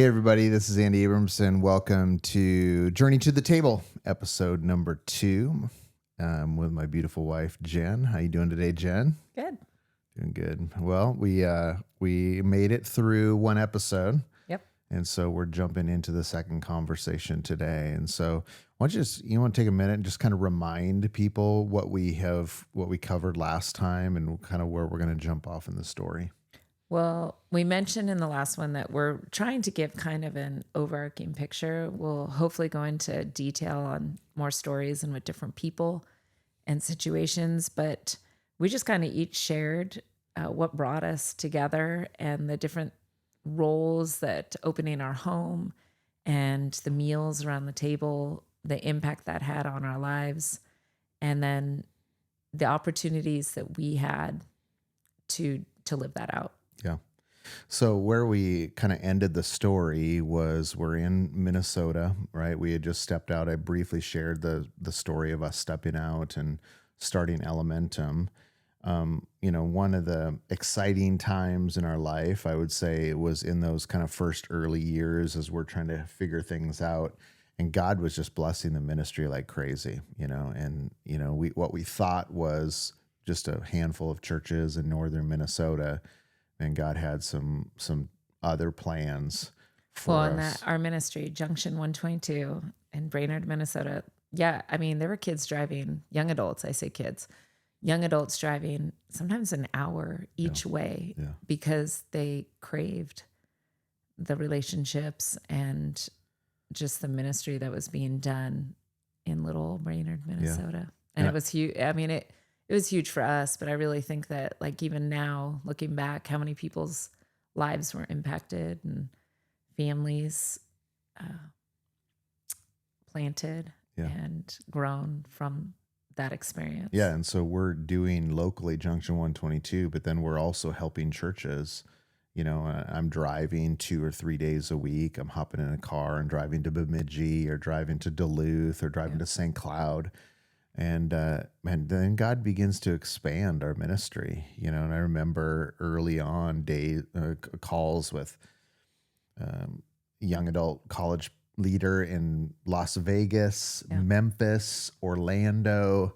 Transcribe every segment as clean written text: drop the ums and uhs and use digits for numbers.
Hey everybody, this is Andy Abramson. Welcome to Journey to the Table, episode number 2. I'm with my beautiful wife, Jenn. How you doing today, Jenn? Good. Doing good. Well, we made it through one episode. Yep. And so we're jumping into the second conversation today. And so why don't you want to take a minute and just kind of remind people what we covered last time and kind of where we're going to jump off in the story. Well, we mentioned in the last one that we're trying to give kind of an overarching picture. We'll hopefully go into detail on more stories and with different people and situations, but we just kind of each shared what brought us together and the different roles that opening our home and the meals around the table, the impact that had on our lives, and then the opportunities that we had to live that out. Yeah. So where we kind of ended the story was we're in Minnesota, right? We had just stepped out. I briefly shared the story of us stepping out and starting Elementum. One of the exciting times in our life, I would say, was in those kind of first early years as we're trying to figure things out. And God was just blessing the ministry like crazy, what we thought was just a handful of churches in northern Minnesota, and God had some other plans for us. Our ministry, Junction 122 in Brainerd, Minnesota. Yeah, I mean, there were kids driving, young adults, I say kids, young adults driving sometimes an hour each way because they craved the relationships and just the ministry that was being done in little Brainerd, Minnesota. And it was huge. I mean, it was huge for us, but I really think that, like, even now, looking back, how many people's lives were impacted and families planted and grown from that experience. Yeah, and so we're doing locally Junction 122, but then we're also helping churches. I'm driving 2 or 3 days a week. I'm hopping in a car and driving to Bemidji or driving to Duluth or driving to St. Cloud. And then God begins to expand our ministry, and I remember early on calls with young adult college leader in Las Vegas, Memphis, Orlando.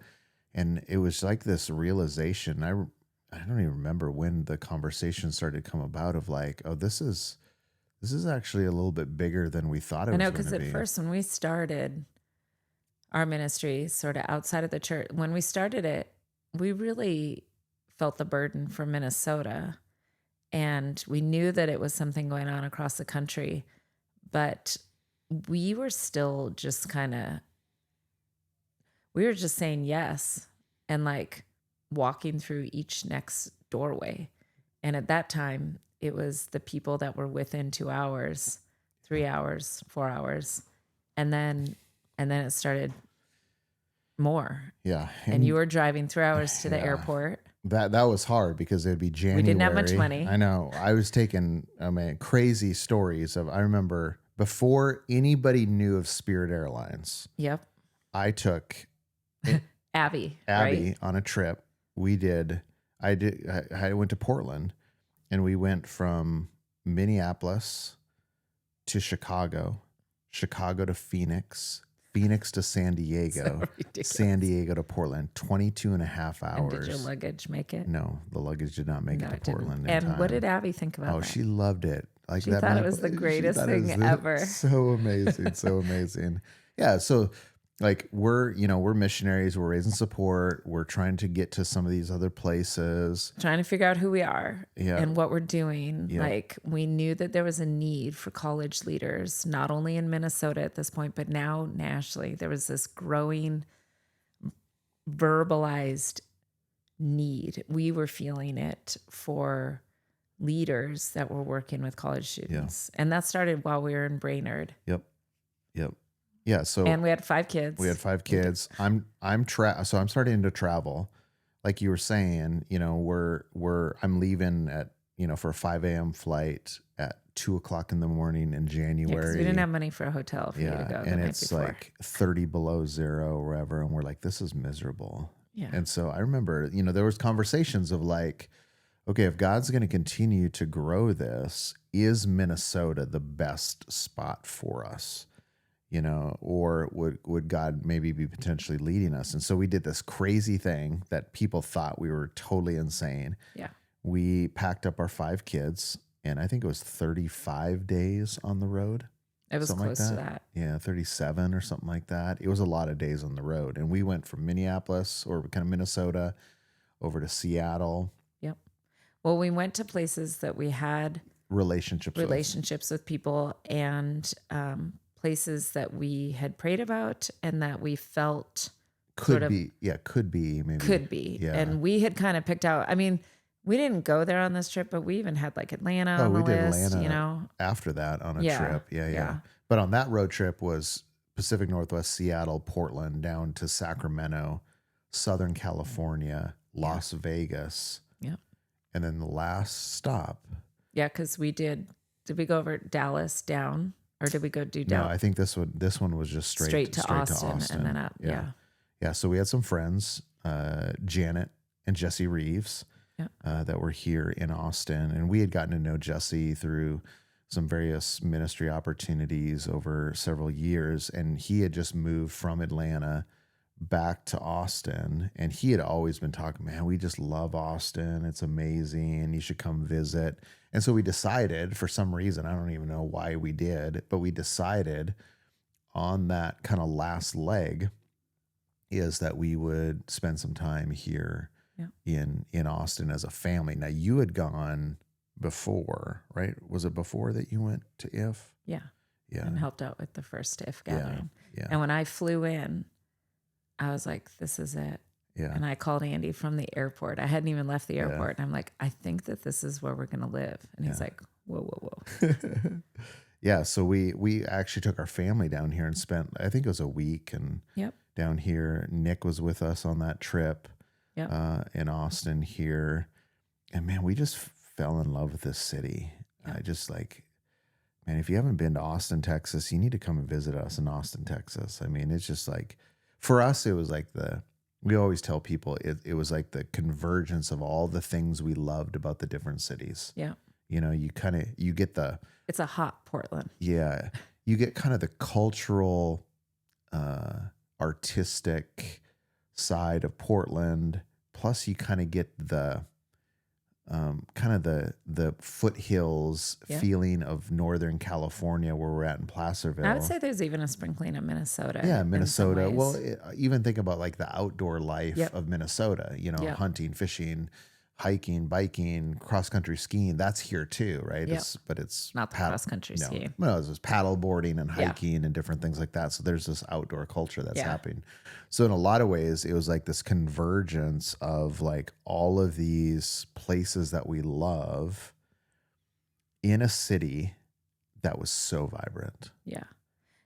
And it was like this realization. I don't even remember when the conversation started to come about of like, oh, this is actually a little bit bigger than we thought it was going to be. I know, because at first when we started our ministry sort of outside of the church, when we started it, we really felt the burden for Minnesota, and we knew that it was something going on across the country, but we were still just we were just saying yes and like walking through each next doorway. And at that time, it was the people that were within 2 hours, 3 hours, 4 hours. And then it started more. Yeah. And you were driving 3 hours to the airport. That was hard because it'd be January. We didn't have much money. I know. I was taking, crazy stories I remember before anybody knew of Spirit Airlines. Yep. I took Abby right? on a trip. I went to Portland, and we went from Minneapolis to Chicago to Phoenix to San Diego, so San Diego to Portland, 22 and a half hours. And did your luggage make it? No, the luggage did not make it to Portland. And what did Abby think about that? that? She loved it. Like she thought it was the greatest thing ever. So amazing. So amazing. Yeah. So like we're missionaries, we're raising support. We're trying to get to some of these other places. Trying to figure out who we are and what we're doing. Yeah. Like, we knew that there was a need for college leaders, not only in Minnesota at this point, but now nationally. There was this growing verbalized need. We were feeling it for leaders that were working with college students. And that started while we were in Brainerd. Yep. Yeah. So, and we had 5 kids. I'm starting to travel. Like you were saying, I'm leaving at, for a 5 a.m. flight at 2:00 in the morning in January. We didn't have money for a hotel for you to go. And it's like 30 below zero or wherever. And we're like, this is miserable. Yeah. And so I remember, there was conversations of like, okay, if God's going to continue to grow this, is Minnesota the best spot for us? You know, or would God maybe be potentially leading us? And so we did this crazy thing that people thought we were totally insane. Yeah. We packed up our 5 kids, and I think it was 35 days on the road, It was something like close to that. that. Yeah, 37 or something like that. It was a lot of days on the road. And we went from Minneapolis or kind of Minnesota over to Seattle, Yep. Well, we went to places that we had relationships with. relationships with people, and places that we had prayed about and that we felt Could be, yeah, could be maybe. could be. Yeah. And we had kind of picked out, I mean, we didn't go there on this trip, but we even had like Atlanta on the We did list, Atlanta you know? after that on a Yeah, trip. Yeah. yeah. But on that road trip was Pacific Northwest, Seattle, Portland, down to Sacramento, Southern California, Las Vegas. Yep. And then the last stop. Yeah, because did we go over Dallas down, or did we go do No, down I think this one was just straight to Austin and then up? Yeah. Yeah. So we had some friends, Janet and Jesse Reeves, that were here in Austin. And we had gotten to know Jesse through some various ministry opportunities over several years. And he had just moved from Atlanta back to Austin. And he had always been talking, man, we just love Austin. It's amazing. You should come visit. And so we decided, for some reason, I don't even know why we did, but we decided on that kind of last leg is that we would spend some time here in Austin as a family. Now, you had gone before, right? Was it before that you went to IF? Yeah. Yeah. And helped out with the first IF gathering. Yeah. And when I flew in, I was like, this is it. Yeah. And I called Andy from the airport. I hadn't even left the airport. And I'm like, I think that this is where we're going to live. And he's like, whoa, whoa, whoa. Yeah. So we actually took our family down here and spent, I think it was a week and down here. Nick was with us on that trip in Austin here. And man, we just fell in love with this city. I just like, man, if you haven't been to Austin, Texas, you need to come and visit us in Austin, Texas. I mean, it's just like, for us, it was like we always tell people it was like the convergence of all the things we loved about the different cities. Yeah. You know, you get it's a hot Portland. Yeah. You get kind of the cultural, artistic side of Portland. Plus you kind of get the, kind of the foothills feeling of Northern California where we're at in Placerville. I would say there's even a sprinkling of Minnesota. Yeah, Minnesota. Well, even think about like the outdoor life of Minnesota, you know, hunting, fishing, hiking, biking, cross-country skiing. That's here too, right? But it's not the cross-country skiing. No, it's just paddle boarding and hiking and different things like that. So there's this outdoor culture that's happening. So in a lot of ways, it was like this convergence of like all of these places that we love in a city that was so vibrant. Yeah.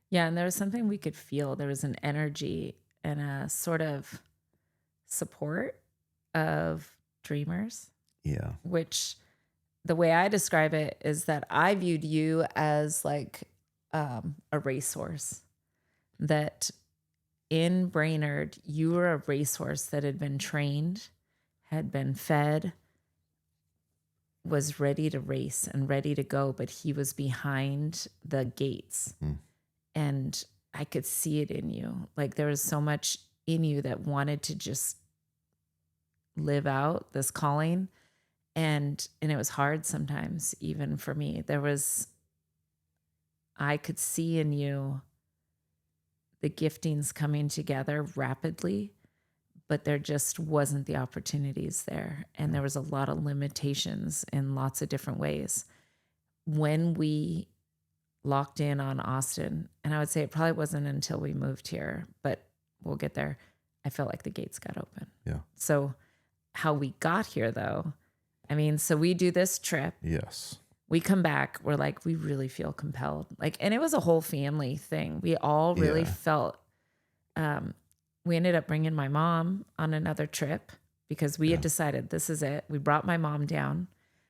Yeah. And there was something we could feel. There was an energy and a sort of support of dreamers. Yeah. Which the way I describe it is that I viewed you as like a racehorse, that in Brainerd, you were a racehorse that had been trained, had been fed, was ready to race and ready to go, but he was behind the gates. And I could see it in you. Like there was so much in you that wanted to just live out this calling. And it was hard sometimes, even for me. I could see in you the giftings coming together rapidly, but there just wasn't the opportunities there. And there was a lot of limitations in lots of different ways. When we locked in on Austin, and I would say it probably wasn't until we moved here, but we'll get there, I felt like the gates got open. Yeah. So how we got here though, I mean, so we do this trip. Yes. We come back, we're like, we really feel compelled. Like, and it was a whole family thing. We all really felt, we ended up bringing my mom on another trip because we had decided this is it. We brought my mom down.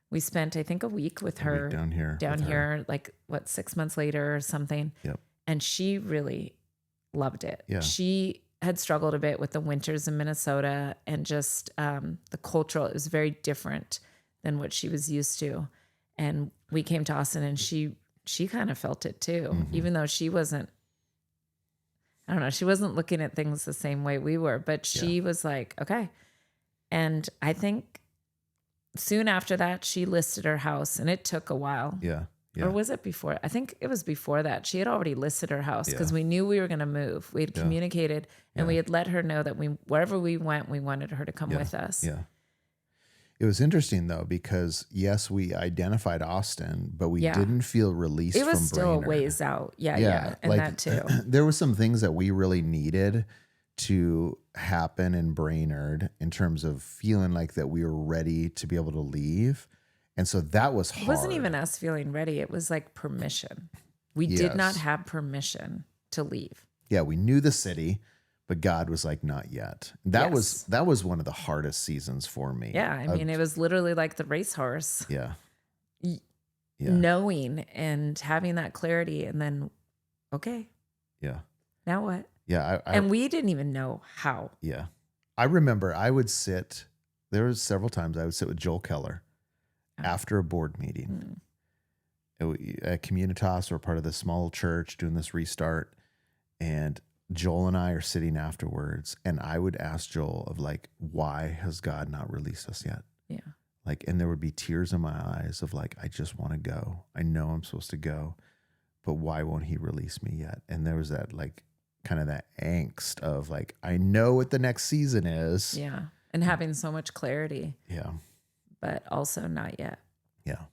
We spent, I think, a week with her down here, like 6 months later or something. Yep. And she really loved it. Yeah. She had struggled a bit with the winters in Minnesota and just the cultural, it was very different than what she was used to. And we came to Austin, and she kind of felt it too, even though she wasn't, I don't know, she wasn't looking at things the same way we were, but she was like, okay. And I think soon after that, she listed her house, and it took a while. Yeah. Or was it before? I think it was before that. She had already listed her house because we knew we were going to move. We had communicated, and we had let her know that wherever we went, we wanted her to come with us. Yeah. It was interesting though, because yes, we identified Austin, but we didn't feel released It was from still Brainerd. a ways out. Yeah. And like, that too. There were some things that we really needed to happen in Brainerd in terms of feeling like that we were ready to be able to leave. And so that was hard. It wasn't even us feeling ready. It was like permission. We did not have permission to leave. Yeah, we knew the city, but God was like, not yet. That was one of the hardest seasons for me. Yeah, I mean, it was literally like the racehorse. Yeah. Knowing and having that clarity, and then, okay. Yeah. Now what? Yeah. And we didn't even know how. Yeah. I remember there was several times I would sit with Joel Keller after a board meeting. At Communitas, we're part of this small church doing this restart. And Joel and I are sitting afterwards, and I would ask Joel of like, why has God not released us yet? Yeah. Like, and there would be tears in my eyes of like, I just want to go. I know I'm supposed to go, but why won't he release me yet? And there was that like kind of that angst of like, I know what the next season is. Yeah. And having so much clarity. Yeah. But also not yet. Yeah.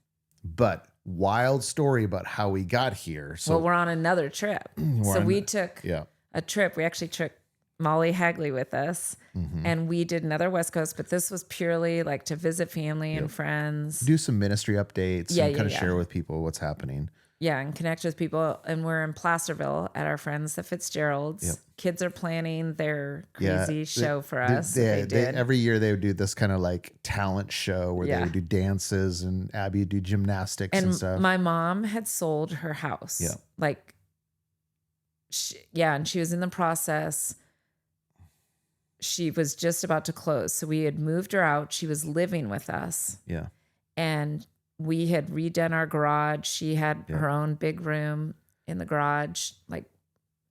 But wild story about how we got here. So we're on another trip. We took a trip. We actually took Molly Hagley with us, and we did another West Coast, but this was purely like to visit family and friends. Do some ministry updates and kind of share with people what's happening. Yeah, and connect with people. And we're in Placerville at our friends, the Fitzgeralds. Yep. Kids are planning their crazy show for us. They did. Every year they would do this kind of like talent show where they would do dances, and Abby would do gymnastics and stuff. My mom had sold her house. Yeah. Like, and she was in the process. She was just about to close. So we had moved her out. She was living with us. Yeah. And we had redone our garage. She had her own big room in the garage, like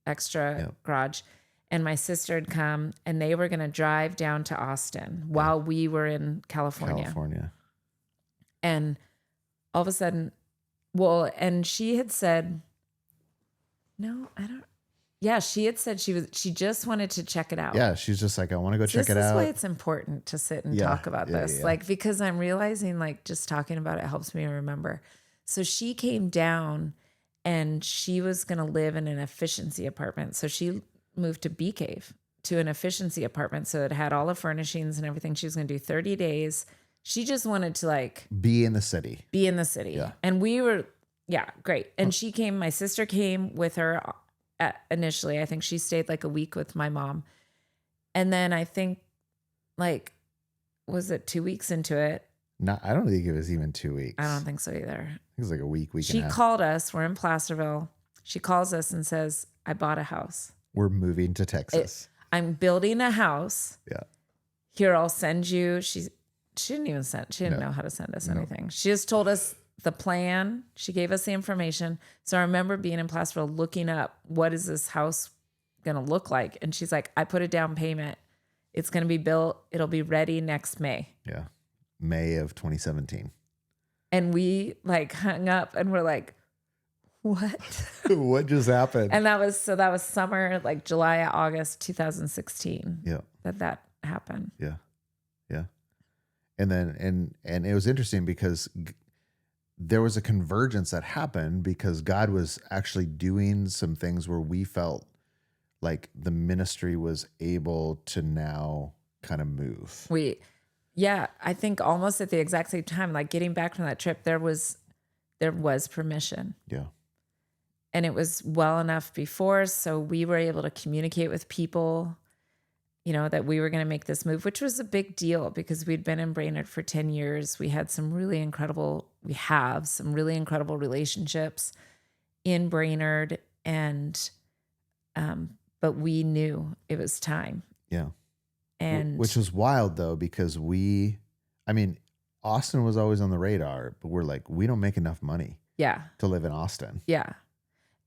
extra garage. And my sister had come, and they were going to drive down to Austin while we were in California. And all of a sudden, and she had said, no, I don't. Yeah, she had said she just wanted to check it out. Yeah, she's just like, I want to go check it out. This is why it's important to sit and talk about this. Yeah. Like, because I'm realizing like just talking about it helps me remember. So she came down, and she was going to live in an efficiency apartment. So she moved to Bee Cave, to an efficiency apartment. So it had all the furnishings and everything. She was going to do 30 days. She just wanted to like be in the city. Yeah. And we were, great. And she came, my sister came with her initially. I think she stayed like a week with my mom. And then I think like, was it 2 weeks into it? No, I don't think it was even 2 weeks. I don't think so either. I think it was like a week and a She half. called us. We're in Placerville. She calls us and says, I bought a house. We're moving to Texas. I'm building a house. Yeah. Here, I'll send you. She didn't even send. She didn't know how to send us anything. She just told us the plan. She gave us the information. So I remember being in Placerville looking up, what is this house going to look like? And she's like, I put a down payment. It's going to be built. It'll be ready next May. Yeah. May of 2017. And we like hung up and we're like, what? What just happened? And that was summer, like July, August, 2016. Yeah. That happened. Yeah. Yeah. And then, and it was interesting because there was a convergence that happened because God was actually doing some things where we felt like the ministry was able to now kind of move. I think almost at the exact same time, like getting back from that trip, there was permission. Yeah. And it was well enough before, so we were able to communicate with people, that we were going to make this move, which was a big deal because we'd been in Brainerd for 10 years. We have some really incredible relationships in Brainerd, and but we knew it was time. Yeah. And which was wild though, because Austin was always on the radar, but we're like, we don't make enough money Yeah. to live in Austin. Yeah.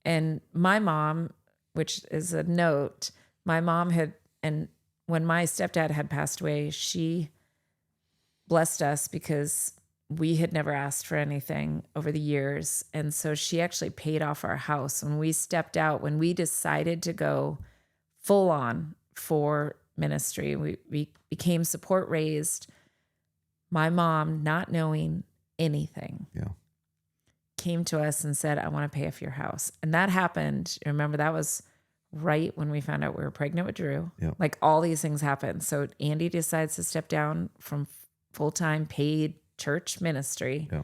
And my mom, which is a note, my mom had, and when my stepdad had passed away, she blessed us because we had never asked for anything over the years. And so she actually paid off our house when we stepped out, when we decided to go full on for ministry. We became support raised. My mom, not knowing anything, Yeah. came to us and said, I want to pay off your house. And that happened. Remember, that was right when we found out we were pregnant with Drew. Yeah. Like all these things happened. So Andy decides to step down from full-time paid church ministry Yeah.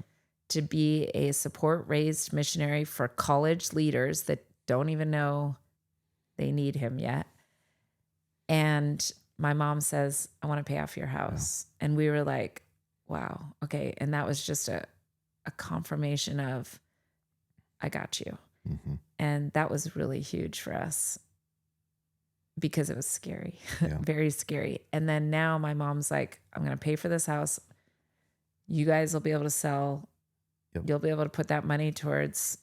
to be a support raised missionary for college leaders that don't even know they need him yet. And my mom says, I want to pay off your house. Yeah. And we were like, wow, okay. And that was just a confirmation of, I got you. Mm-hmm. And that was really huge for us because it was scary, Yeah. very scary. And then now my mom's like, I'm going to pay for this house. You guys will be able to sell. Yep. You'll be able to put that money towards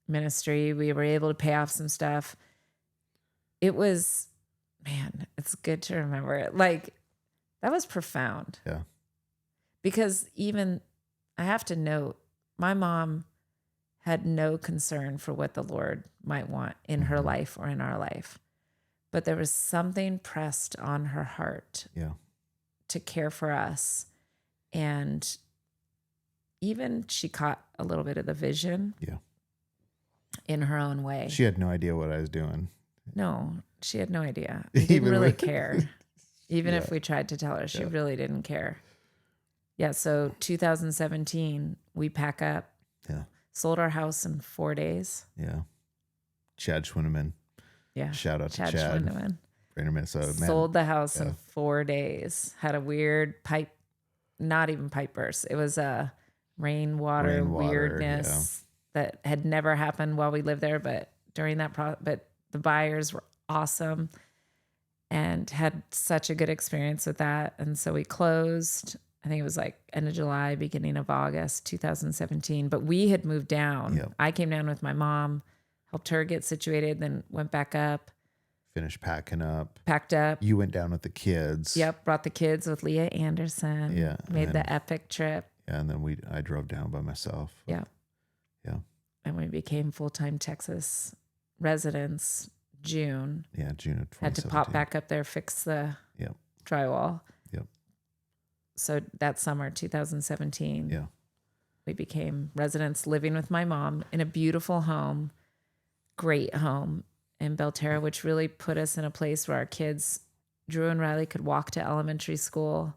ministry. We were able to pay off some stuff. It was, man, it's good to remember it. Like, that was profound. Yeah. Because even, I have to note, my mom had no concern for what the Lord might want in her life or in our life. But there was something pressed on her heart to care for us. And even she caught a little bit of the vision in her own way. She had no idea what I was doing. No, she had no idea. She didn't really care. Even Yeah. if we tried to tell her, she really didn't care. Yeah, so 2017, we pack up. Yeah. Sold our house in 4 days. Yeah. Chad Schwinneman. Yeah. Shout out to Chad. Schwindeman. Greater Minnesota. Man. Sold the house in 4 days. Had a weird pipe, not even pipe burst. It was a rainwater weirdness that had never happened while we lived there. But during that but the buyers were awesome and had such a good experience with that. And so we closed. I think it was like end of July, beginning of August, 2017. But we had moved down. Yep. I came down with my mom, helped her get situated, then went back up. Finished packing up. Packed up. You went down with the kids. Yep. Brought the kids with Leah Anderson. Yeah. Made the epic trip. Yeah. And then I drove down by myself. Yeah. Yeah. And we became full-time Texas residents June. Yeah. June of 2017. Had to pop back up there, fix the drywall. Yep. So that summer, 2017, we became residents living with my mom in a beautiful home, great home in Belterra, which really put us in a place where our kids, Drew and Riley, could walk to elementary school.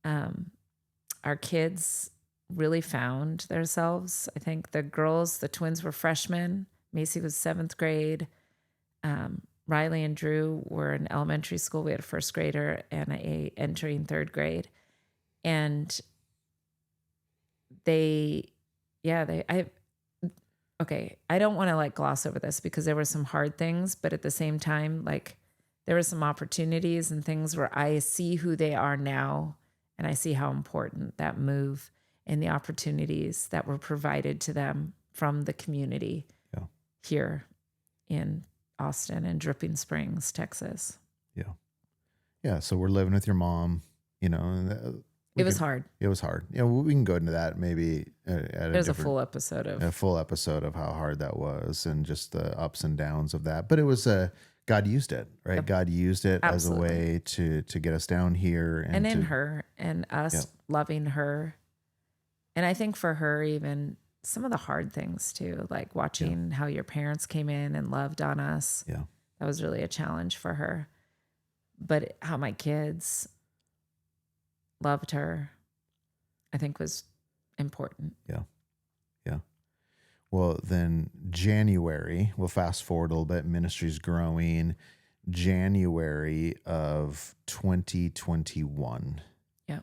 Our kids really found themselves. I think the girls, the twins were freshmen. Macy was 7th grade. Riley and Drew were in elementary school. We had a 1st grader and a entering 3rd grade. And I don't want to like gloss over this because there were some hard things, but at the same time, like there were some opportunities and things where I see who they are now and I see how important that move and the opportunities that were provided to them from the community here in Austin and Dripping Springs, Texas. Yeah. Yeah. So we're living with your mom, and it was hard. It was hard. We can go into that maybe There's a full episode of how hard that was and just the ups and downs of that. But it was God used it, right? Yep. God used it as a way to get us down here and in her and us loving her. And I think for her, even some of the hard things too, like watching how your parents came in and loved on us. Yeah. That was really a challenge for her. But how my kids loved her, I think was important. Yeah. Yeah. Well, then January, we'll fast forward a little bit. Ministry's growing. January of 2021. Yeah.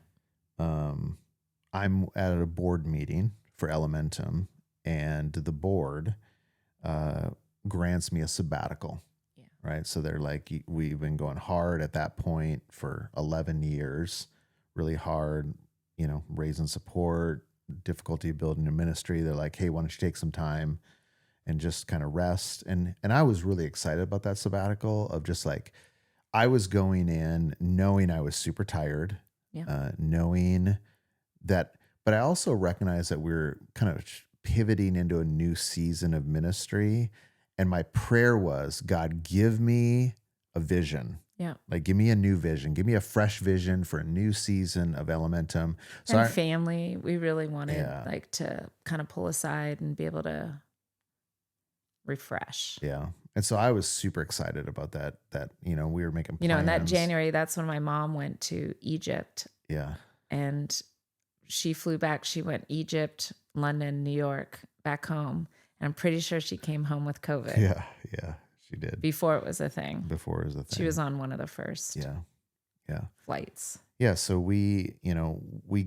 I'm at a board meeting for Elementum, and the board grants me a sabbatical. Yeah. Right. So they're like, we've been going hard at that point for 11 years, really hard, raising support, difficulty building a ministry. They're like, hey, why don't you take some time and just kind of rest? And I was really excited about that sabbatical of just like, I was going in knowing I was super tired, Yeah. knowing that, but I also recognized that we're kind of pivoting into a new season of ministry. And my prayer was, God, give me a vision. Yeah. Like, give me a new vision. Give me a fresh vision for a new season of Elementum. So And family, we really wanted yeah, like to kind of pull aside and be able to refresh. yeah. And so I was super excited about that, we were making In that plans. January, that's when my mom went to Egypt, Yeah. and she flew back. She went Egypt, London, New York, back home. And I'm pretty sure she came home with COVID Yeah. Yeah. She did before it was a thing. before it was a thing. She was on one of the first Yeah. Yeah. flights. Yeah. So we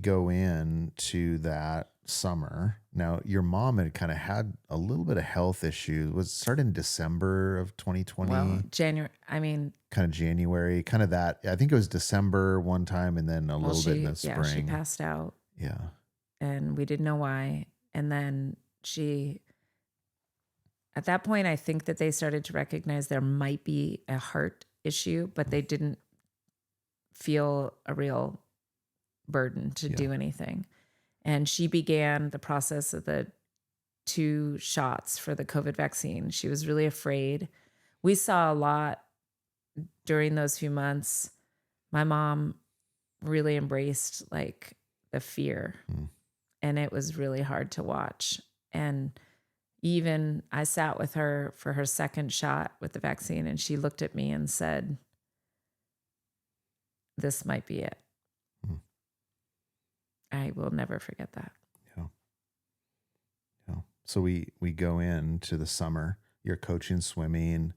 go into that summer. Now, your mom had kind of had a little bit of health issues. Was it started in December of 2020, Well, January, kind of January, kind of that. I think it was December one time and then a little bit in the she spring. passed out, Yeah. and we didn't know why. And then at that point, I think that they started to recognize there might be a heart issue, but they didn't feel a real burden to Yeah. do anything. And she began the process of the 2 shots for the COVID vaccine. She was really afraid. We saw a lot during those few months. My mom really embraced like the fear, Mm. and it was really hard to watch. And even I sat with her for her second shot with the vaccine, and she looked at me and said, "This might be it." Mm. I will never forget that. Yeah. Yeah. So we go into the summer. You're coaching swimming,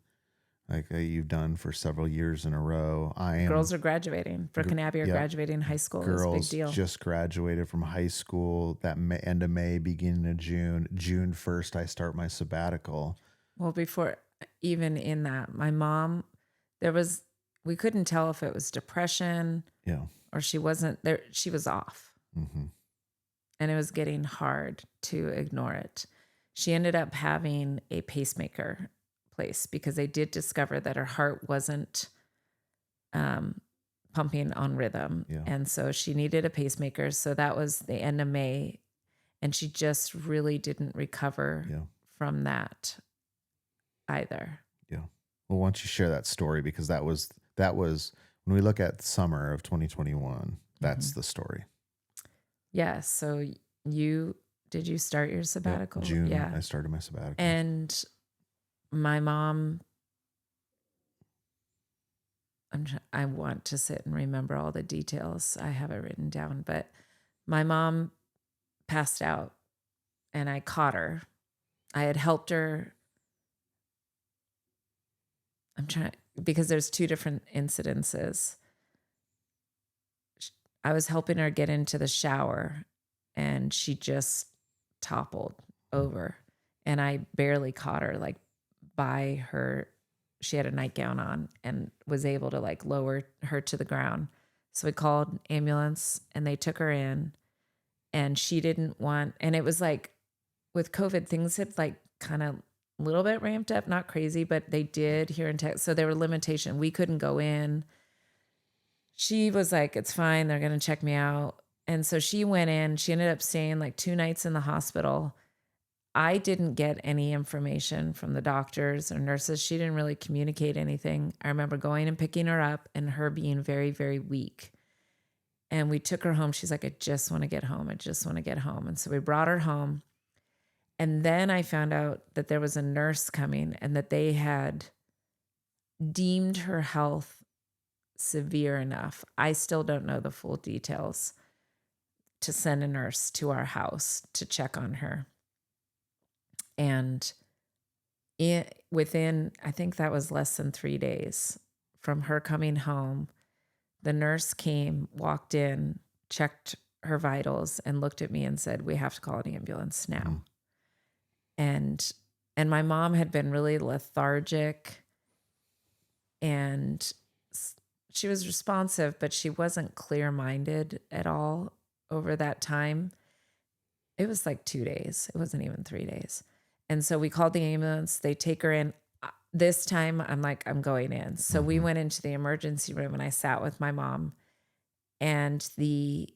like you've done for several years in a row. I am. Girls are graduating. Brooke and Abby are Yep. graduating high school. It's a big Girls deal. just graduated from high school. That end of May, beginning of June. June 1st, I start my sabbatical. Well, before even in that, my mom, we couldn't tell if it was depression Yeah. or she wasn't there. She was off, Mm-hmm. and it was getting hard to ignore it. She ended up having a pacemaker placed because they did discover that her heart wasn't pumping on rhythm. Yeah. And so she needed a pacemaker. So that was the end of May. And she just really didn't recover Yeah. from that either. Yeah. Well, why don't you share that story, because that was when we look at summer of 2021, that's the story. Yeah. So did you start your sabbatical? June, Yeah. I started my sabbatical. And my mom, I want to sit and remember all the details. I have it written down, but my mom passed out and I caught her. I had helped her. Because there's 2 different incidences. I was helping her get into the shower and she just toppled over, and I barely caught her like by her. She had a nightgown on and was able to like lower her to the ground. So we called ambulance and they took her in, and she didn't want, and it was like with COVID, things had like kind of a little bit ramped up, not crazy, but they did here in Texas. So there were limitations. We couldn't go in. She was like, it's fine. They're going to check me out. And so she went in. She ended up staying like 2 nights in the hospital. I didn't get any information from the doctors or nurses. She didn't really communicate anything. I remember going and picking her up and her being very, very weak. And we took her home. She's like, I just want to get home. I just want to get home. And so we brought her home. And then I found out that there was a nurse coming and that they had deemed her health severe enough. I still don't know the full details, to send a nurse to our house to check on her. And within, I think that was less than 3 days from her coming home, the nurse came, walked in, checked her vitals, and looked at me and said, we have to call an ambulance now. And my mom had been really lethargic, and she was responsive, but she wasn't clear-minded at all. over that time. It was like 2 days. It wasn't even 3 days. And so we called the ambulance. They take her in. This time I'm like, I'm going in. So we Mhm. went into the emergency room and I sat with my mom, and they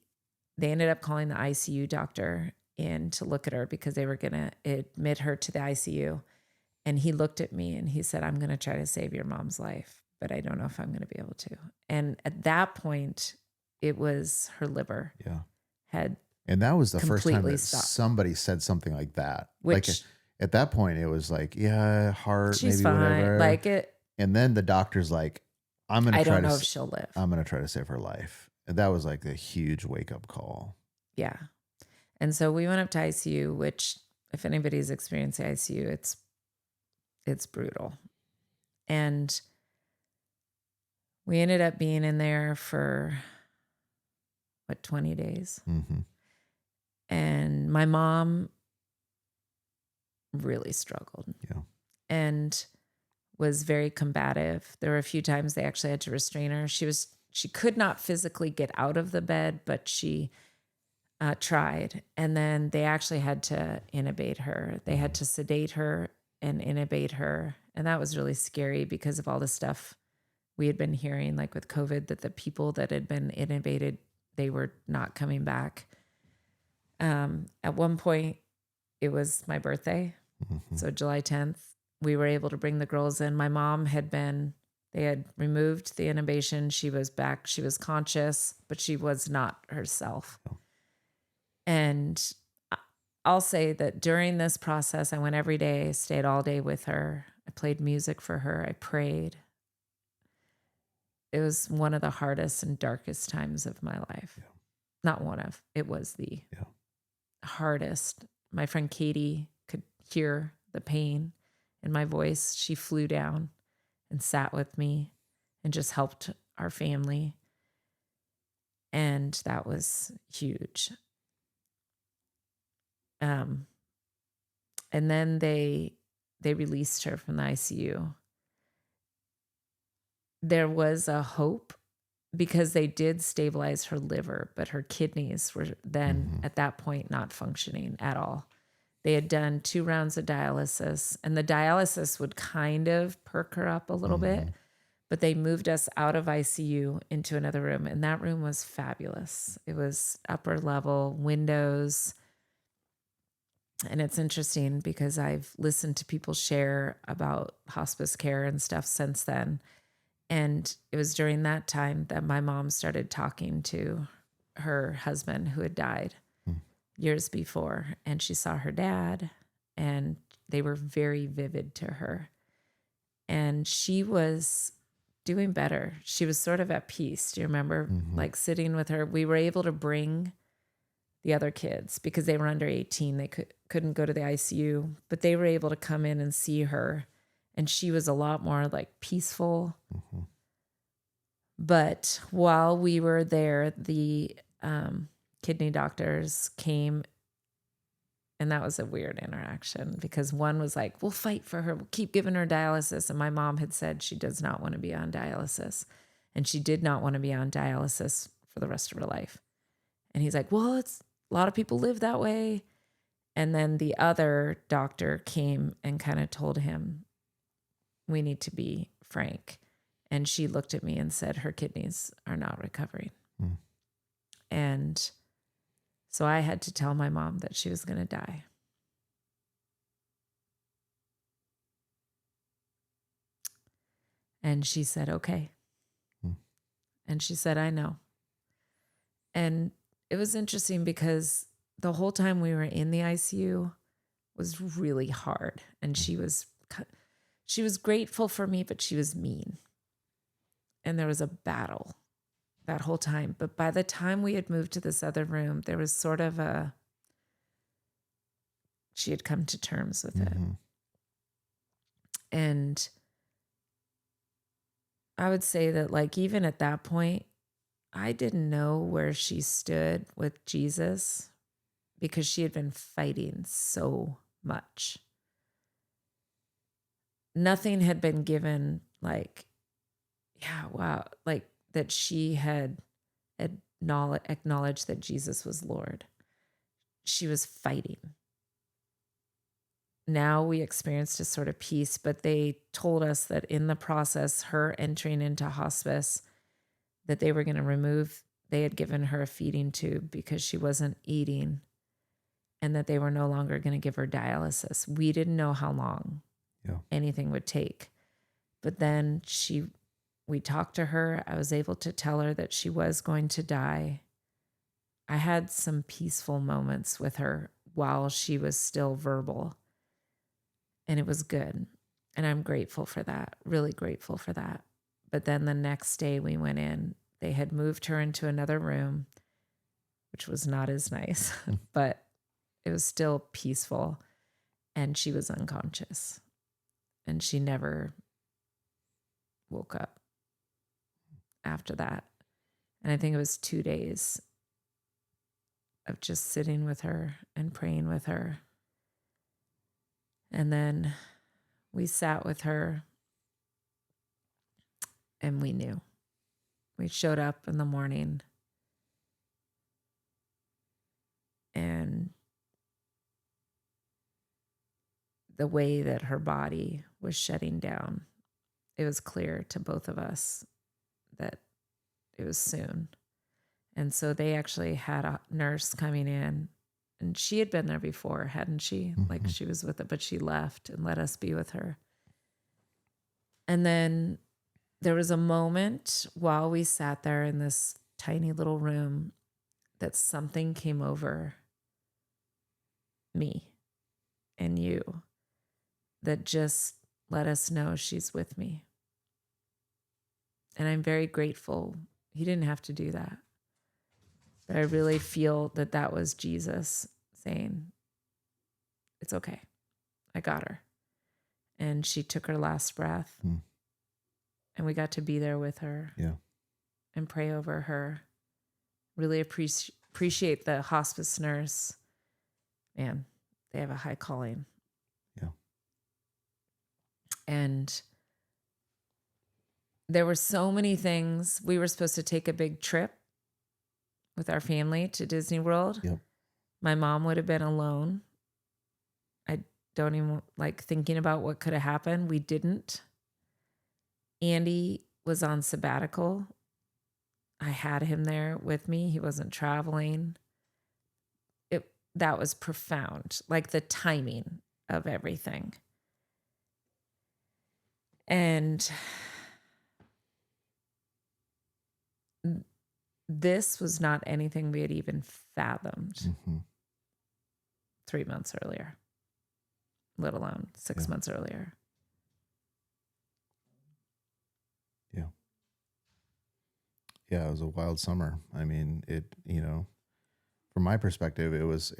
ended up calling the ICU doctor in to look at her because they were going to admit her to the ICU. And he looked at me and he said, I'm going to try to save your mom's life, but I don't know if I'm going to be able to. And at that point, it was her liver Yeah. had And that was the first time completely that stopped, somebody said something like that. Like which at that point, it was like, yeah, heart, she's maybe fine. whatever. Like it, And then the doctor's like, I'm gonna I try don't to, know if she'll live. I'm gonna try to save her life. And that was like a huge wake up call. Yeah. And so we went up to ICU, which if anybody's experienced the ICU, it's brutal. And we ended up being in there for 20 days. Mm-hmm. And my mom really struggled Yeah. and was very combative. There were a few times they actually had to restrain her. She could not physically get out of the bed, but she tried. And then they actually had to intubate her. They had to sedate her and intubate her. And that was really scary because of all the stuff we had been hearing, like with COVID, that the people that had been intubated, they were not coming back. At one point, it was my birthday. Mm-hmm. So July 10th, we were able to bring the girls in. My mom they had removed the intubation. She was back. She was conscious, but she was not herself. Oh. And I'll say that during this process, I went every day, stayed all day with her. I played music for her. I prayed. It was one of the hardest and darkest times of my life. Yeah. Not one of, it was the hardest. My friend Katie could hear the pain in my voice. She flew down and sat with me and just helped our family. And that was huge. And then they released her from the ICU. There was a hope because they did stabilize her liver, but her kidneys were then at that point not functioning at all. They had done 2 rounds of dialysis, and the dialysis would kind of perk her up a little bit, but they moved us out of ICU into another room, and that room was fabulous. It was upper level, windows. And it's interesting because I've listened to people share about hospice care and stuff since then. And it was during that time that my mom started talking to her husband who had died years before. And she saw her dad, and they were very vivid to her. And she was doing better. She was sort of at peace. Do you remember like sitting with her? We were able to bring the other kids because they were under 18. They couldn't go to the ICU, but they were able to come in and see her. And she was a lot more like peaceful. But while we were there, the kidney doctors came, and that was a weird interaction because one was like, we'll fight for her. We'll keep giving her dialysis. And my mom had said she does not want to be on dialysis. And she did not want to be on dialysis for the rest of her life. And he's like, well, it's a lot of people live that way. And then the other doctor came and kind of told him, we need to be frank. And she looked at me and said, her kidneys are not recovering. And so I had to tell my mom that she was going to die. And she said, okay. And she said, I know. And it was interesting because the whole time we were in the ICU was really hard. And she was grateful for me, but she was mean. And there was a battle that whole time. But by the time we had moved to this other room, there was sort of she had come to terms with it. And I would say that like, even at that point, I didn't know where she stood with Jesus because she had been fighting so much. Nothing had been given like, yeah, wow, like that she had acknowledge that Jesus was Lord. She was fighting. Now we experienced a sort of peace, but they told us that in the process, her entering into hospice, that they were going to they had given her a feeding tube because she wasn't eating, and that they were no longer going to give her dialysis. We didn't know how long anything would take. But then we talked to her. I was able to tell her that she was going to die. I had some peaceful moments with her while she was still verbal. And it was good. And I'm grateful for that, really grateful for that. But then the next day we went in, they had moved her into another room, which was not as nice, but it was still peaceful. And she was unconscious. And she never woke up after that. And I think it was 2 days of just sitting with her and praying with her. And then we sat with her and we knew. We showed up in the morning and the way that her body was shutting down, it was clear to both of us that it was soon. And so they actually had a nurse coming in, and she had been there before, hadn't she? Mm-hmm. Like she was with it, but she left and let us be with her. And then there was a moment while we sat there in this tiny little room that something came over me and you that just let us know she's with me. And I'm very grateful. He didn't have to do that. But I really feel that that was Jesus saying, it's okay. I got her. And she took her last breath. And we got to be there with her. And pray over her. Really appreciate the hospice nurse. Man, they have a high calling. And there were so many things. We were supposed to take a big trip with our family to Disney World. My mom would have been alone. I don't even like thinking about what could have happened. We didn't. Andy was on sabbatical. I had him there with me. He wasn't traveling. That was profound, like the timing of everything. And this was not anything we had even fathomed 3 months earlier, let alone 6 months earlier. Yeah, it was a wild summer. I mean, from my perspective, it was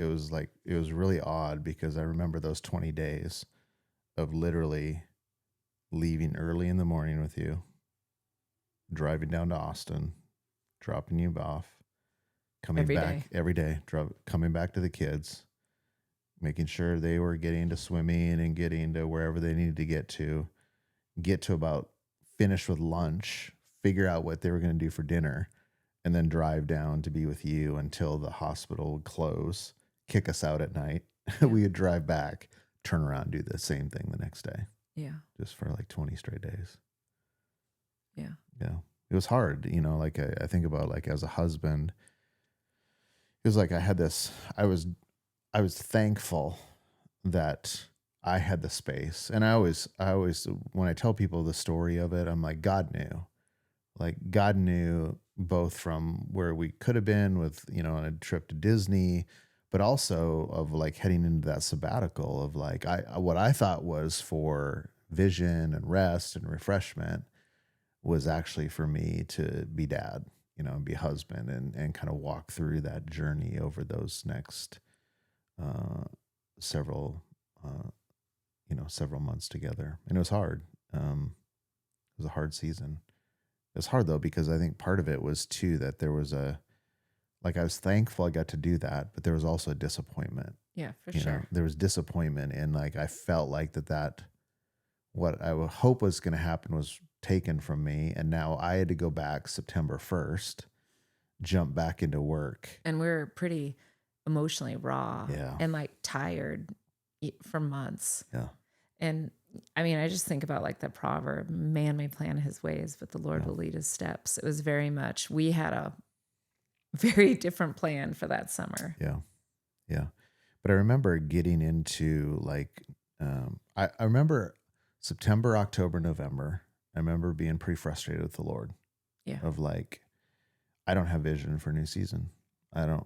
really odd because I remember those 20 days of literally leaving early in the morning with you, driving down to Austin, dropping you off, coming back every day, coming back to the kids, making sure they were getting to swimming and getting to wherever they needed to get to about finish with lunch, figure out what they were going to do for dinner, and then drive down to be with you until the hospital would close, kick us out at night. We would drive back, turn around, and do the same thing the next day. Just for like 20 straight days. It was hard, like I think about like as a husband, it was like I was thankful that I had the space. And I always, when I tell people the story of it, I'm like, God knew both from where we could have been with, on a trip to Disney, but also of like heading into that sabbatical of like, what I thought was for vision and rest and refreshment was actually for me to be dad, and be husband and kind of walk through that journey over those next several months together. And it was hard. It was a hard season. It was hard though, because I think part of it was too, that there was I was thankful I got to do that, but there was also a disappointment. Yeah, for sure. There was disappointment, and like, I felt like that what I would hope was going to happen was taken from me. And now I had to go back September 1st jump back into work. And we were pretty emotionally raw Yeah. and like tired for months. Yeah. And I mean, I just think about like the proverb, man may plan his ways, but the Lord Yeah. will lead his steps. It was very much, we had a very different plan for that summer. Yeah. Yeah. But I remember getting into like, I remember September, October, November. I remember being pretty frustrated with the Lord Yeah. of like, I don't have vision for a new season. I,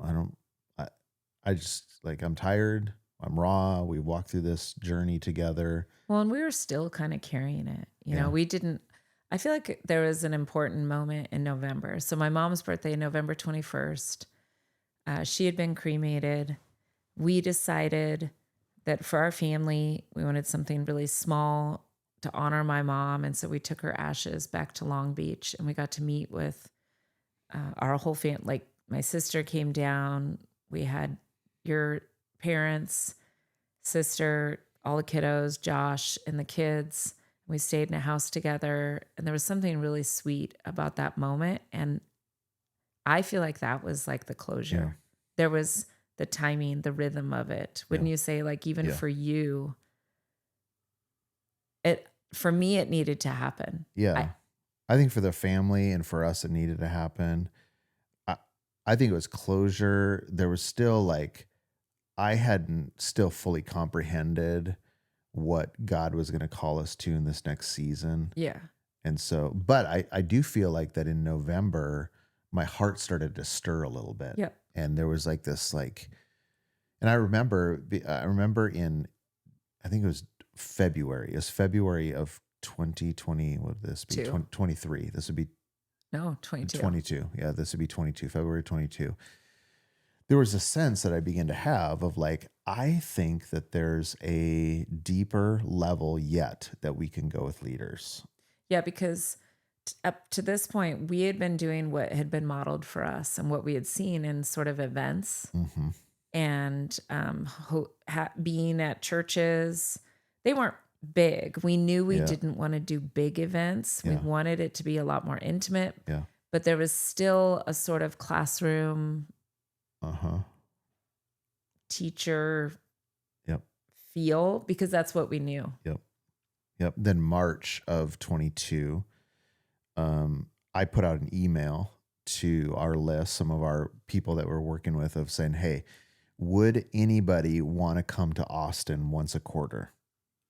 I just like, I'm tired. I'm raw. We walked through this journey together. Well, and we were still kind of carrying it. You know, Yeah. we didn't, I feel like there was an important moment in November. So my mom's birthday, November 21st, she had been cremated. We decided that for our family, we wanted something really small to honor my mom. And so we took her ashes back to Long Beach and we got to meet with our whole family. Like my sister came down. We had your parents, sister, all the kiddos, Josh, and the kids. We stayed in a house together. And there was something really sweet about that moment. And I feel like that was like the closure. Yeah. There was the timing, the rhythm of it. Wouldn't you say, like, even Yeah. for you, for me, it needed to happen. Yeah. I think for the family and for us, it needed to happen. I think it was closure. There was still like, I hadn't still fully comprehended what God was going to call us to in this next season. Yeah. And so, but I do feel like that in November, my heart started to stir a little bit. Yep. And there was like this, like, and I remember in, I think it was February. It was February of 2020. What would this be? 23. This would be No, 22. 22. Yeah, this would be 22, February 22. There was a sense that I began to have of like, I think that there's a deeper level yet that we can go with leaders. Yeah, because up to this point, we had been doing what had been modeled for us and what we had seen in sort of events Mm-hmm. and being at churches. They weren't big. We knew we didn't want to do big events. We wanted it to be a lot more intimate. Yeah. But there was still a sort of classroom teacher feel because that's what we knew. Yep. Then March of 22, I put out an email to our list, some of our people that we're working with, of saying, hey, would anybody want to come to Austin once a quarter?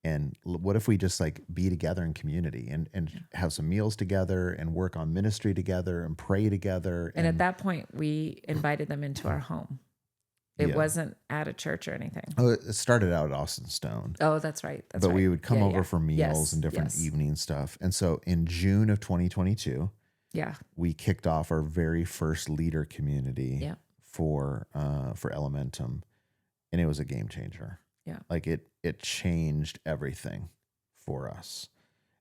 And what if we just like be together in community and have some meals together and work on ministry together and pray together? And at that point, we invited them into our home. It wasn't at a church or anything. Oh, it started out at Austin Stone. Oh, that's right. But we would come over for meals Yes, and different yes. evening stuff. And so in June of 2022, we kicked off our very first leader community for Elementum, and it was a game changer. Yeah. Like it changed everything for us.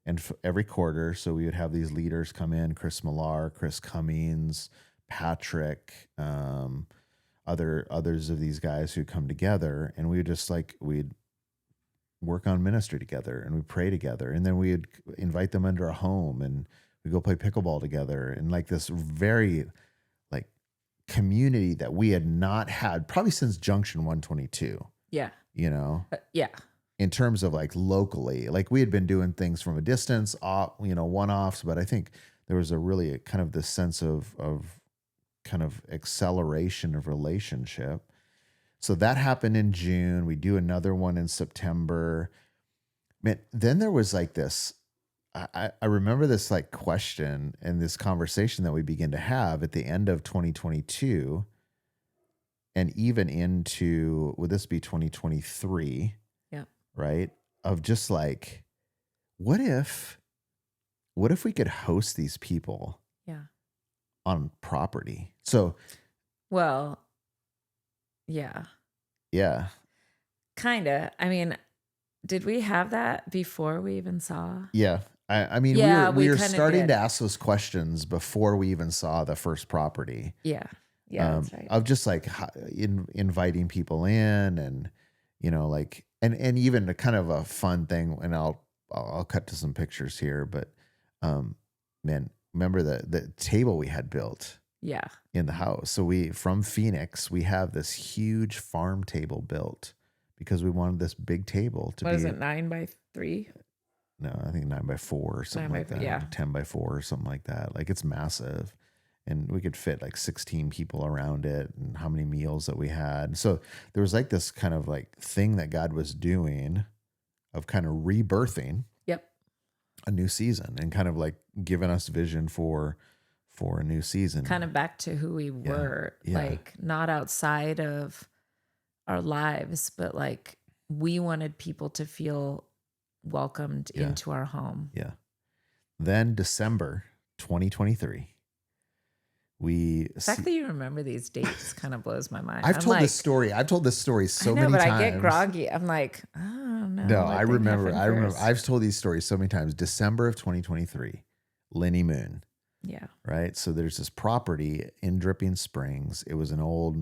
And every quarter, so we would have these leaders come in, Chris Millar, Chris Cummings, Patrick, others of these guys who come together, and we would just like, we'd work on ministry together and we pray together. And then we'd invite them into our home and we go play pickleball together, and like this very like community that we had not had probably since Junction 122. Yeah. You know? Yeah. In terms of like locally, like we had been doing things from a distance, one-offs, but I think there was a kind of this sense of kind of acceleration of relationship. So that happened in June. We do another one in September. Man, then there was like this, I remember this like question and this conversation that we began to have at the end of 2022 and even into, would this be 2023? Yeah. Right? Of just like, what if we could host these people on property? So, well, yeah. Kind of. I mean, did we have that before we even saw? Yeah. I mean, we were starting to ask those questions before we even saw the first property. Yeah. Yeah, that's right. Of just like inviting people in, and like, and even a kind of a fun thing. And I'll cut to some pictures here, but man, remember the table we had built Yeah. in the house. So from Phoenix, we have this huge farm table built because we wanted this big table to What is be, it? 9 by 3? no, I think 9 by 4 or something 9 like by, that, yeah. 10 by 4 or something like that. Like it's massive. And we could fit like 16 people around it, and how many meals that we had. So there was like this kind of like thing that God was doing of kind of rebirthing Yep. a new season and kind of like giving us vision for a new season. Kind of back to who we were, Yeah. like not outside of our lives, but like we wanted people to feel welcomed Yeah. into our home. Yeah. Then December 2023, The fact that you remember these dates kind of blows my mind. I've I'm told like, this story. I've told this story I so know, many but times. I get groggy. I'm like, I don't know. No, what I thing remember. happened first. I've told these stories so many times. December of 2023, Lenny Moon, Yeah. right? So there's this property in Dripping Springs. It was an old,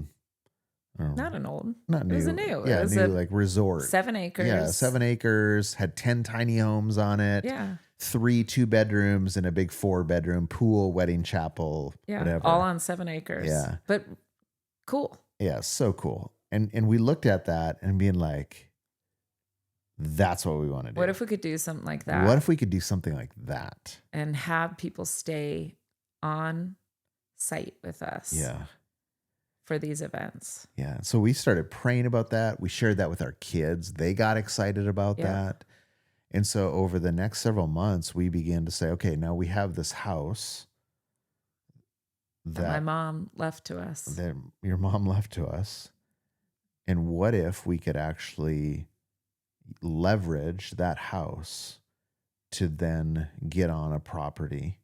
Not an old. not new. It was a new. Yeah, It was new a like resort. 7 acres. Yeah, 7 acres, had 10 tiny homes on it. Yeah. 3 2-bedrooms and a big 4-bedroom pool, wedding chapel, Yeah. whatever. All on 7 acres. Yeah. But cool. Yeah, so cool. And we looked at that and being like, that's what we want to do. What if we could do something like that? What if we could do something like that? And have people stay on site with us Yeah. for these events? Yeah. So we started praying about that. We shared that with our kids. They got excited about Yeah. that. And so over the next several months, we began to say, okay, now we have this house That my mom left to us. that your mom left to us. And what if we could actually leverage that house to then get on a property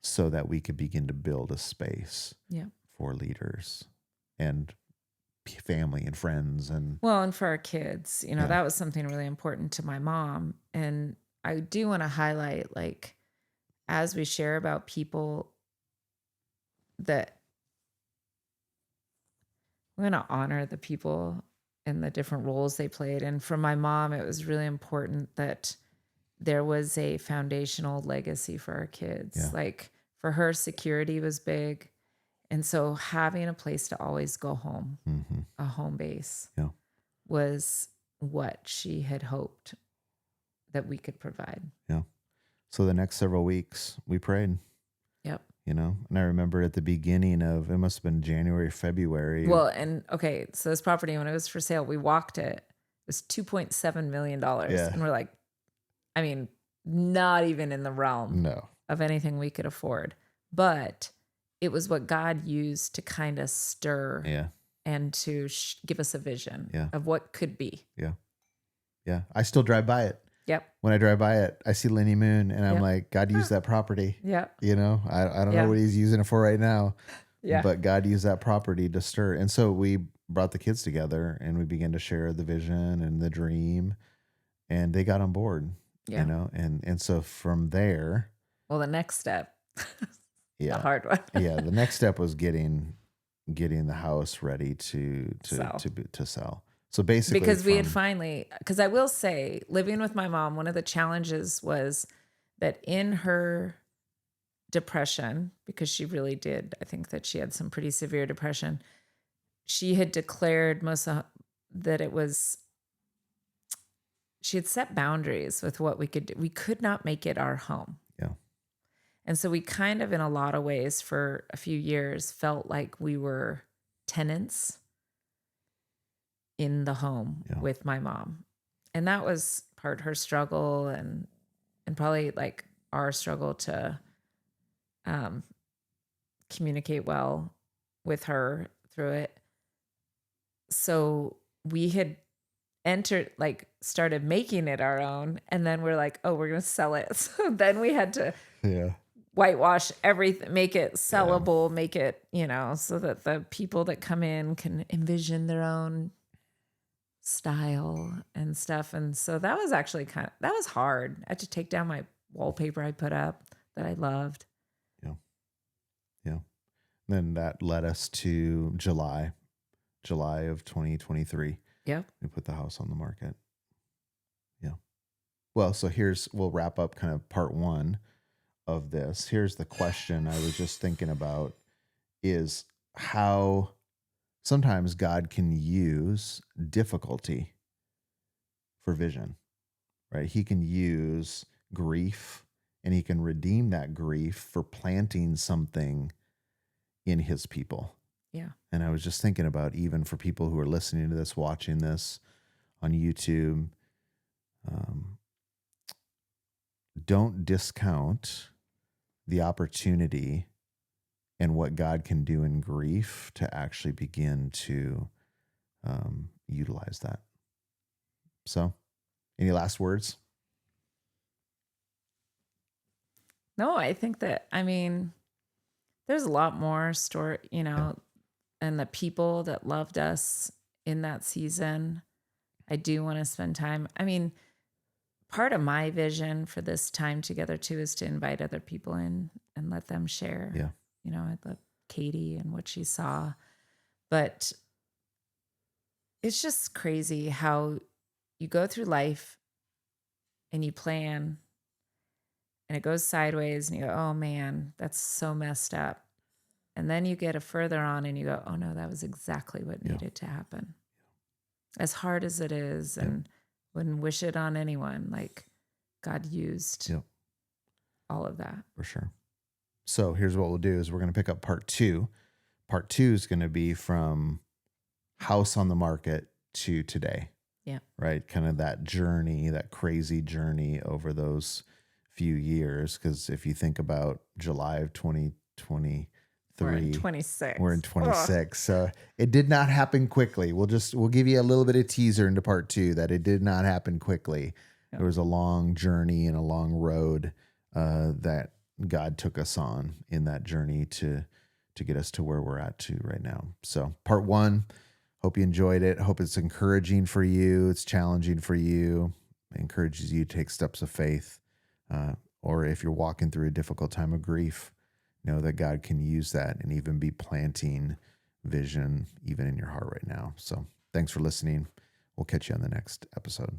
so that we could begin to build a space Yeah. for leaders and family and friends and Well, and for our kids, Yeah. that was something really important to my mom. And I do want to highlight, like, as we share about people, that we're going to honor the people and the different roles they played. And for my mom, it was really important that there was a foundational legacy for our kids. Yeah. Like for her, security was big. And so having a place to always go home, Mhm. a home base, Yeah. was what she had hoped that we could provide. Yeah. So the next several weeks we prayed, Yep. and I remember at the beginning of, it must have been January, February. Well, and okay, so this property, when it was for sale, we walked it. It was $2.7 million. Yeah. And we're like, I mean, not even in the realm No. of anything we could afford. But it was what God used to kind of stir Yeah. and to give us a vision Yeah. of what could be. Yeah. Yeah. I still drive by it. Yep. When I drive by it, I see Lenny Moon and I'm Yep. like, God used that property. Yep. I don't Yeah. know what he's using it for right now. Yeah. But God used that property to stir. And so we brought the kids together and we began to share the vision and the dream, and they got on board, Yeah. and so from there, Well, the next step, yeah, the hard one. yeah, the next step was getting the house ready to Sell. sell. So basically, Because we had finally, because I will say, living with my mom, one of the challenges was that in her depression, because she really did, I think that she had some pretty severe depression, she had declared that it was, she had set boundaries with what we could do. We could not make it our home. Yeah. And so we kind of, in a lot of ways, for a few years, felt like we were tenants in the home Yeah. with my mom. And that was part her struggle and probably like our struggle to communicate well with her through it. So we had started making it our own, and then we're like, oh, we're going to sell it. So then we had to Yeah. whitewash everything, make it sellable, make it, so that the people that come in can envision their own style and stuff. And so that was actually that was hard. I had to take down my wallpaper I put up that I loved. Yeah. Yeah. Then that led us to July of 2023. Yeah. We put the house on the market. Yeah. Well, so we'll wrap up kind of part one of this. Here's the question I was just thinking about is how sometimes God can use difficulty for vision, right? He can use grief and he can redeem that grief for planting something in his people. Yeah. And I was just thinking about, even for people who are listening to this, watching this on YouTube, um, don't discount the opportunity and what God can do in grief to actually begin to utilize that. So, any last words? No, I think that, I mean, there's a lot more story, Yeah. and the people that loved us in that season. I do want to spend time. I mean, part of my vision for this time together too is to invite other people in and let them share. Yeah. I let Katie and what she saw. But it's just crazy how you go through life and you plan and it goes sideways and you go, oh man, that's so messed up. And then you get a further on and you go, oh no, that was exactly what Yeah. needed to happen. As hard as it is, Yep. and wouldn't wish it on anyone, like God used Yep. all of that. For sure. So here's what we'll do is we're going to pick up part 2. Part 2 is going to be from house on the market to today. Yeah. Right? Kind of that journey, that crazy journey over those few years. Because if you think about July of 2023, We're in 26. we're in Ugh. 26. So it did not happen quickly. We'll give you a little bit of teaser into part 2 that it did not happen quickly. Yep. There was a long journey and a long road that God took us on in that journey to get us to where we're at to right now. So part 1, hope you enjoyed it. Hope it's encouraging for you. It's challenging for you. It encourages you to take steps of faith. Or if you're walking through a difficult time of grief, know that God can use that and even be planting vision even in your heart right now. So thanks for listening. We'll catch you on the next episode.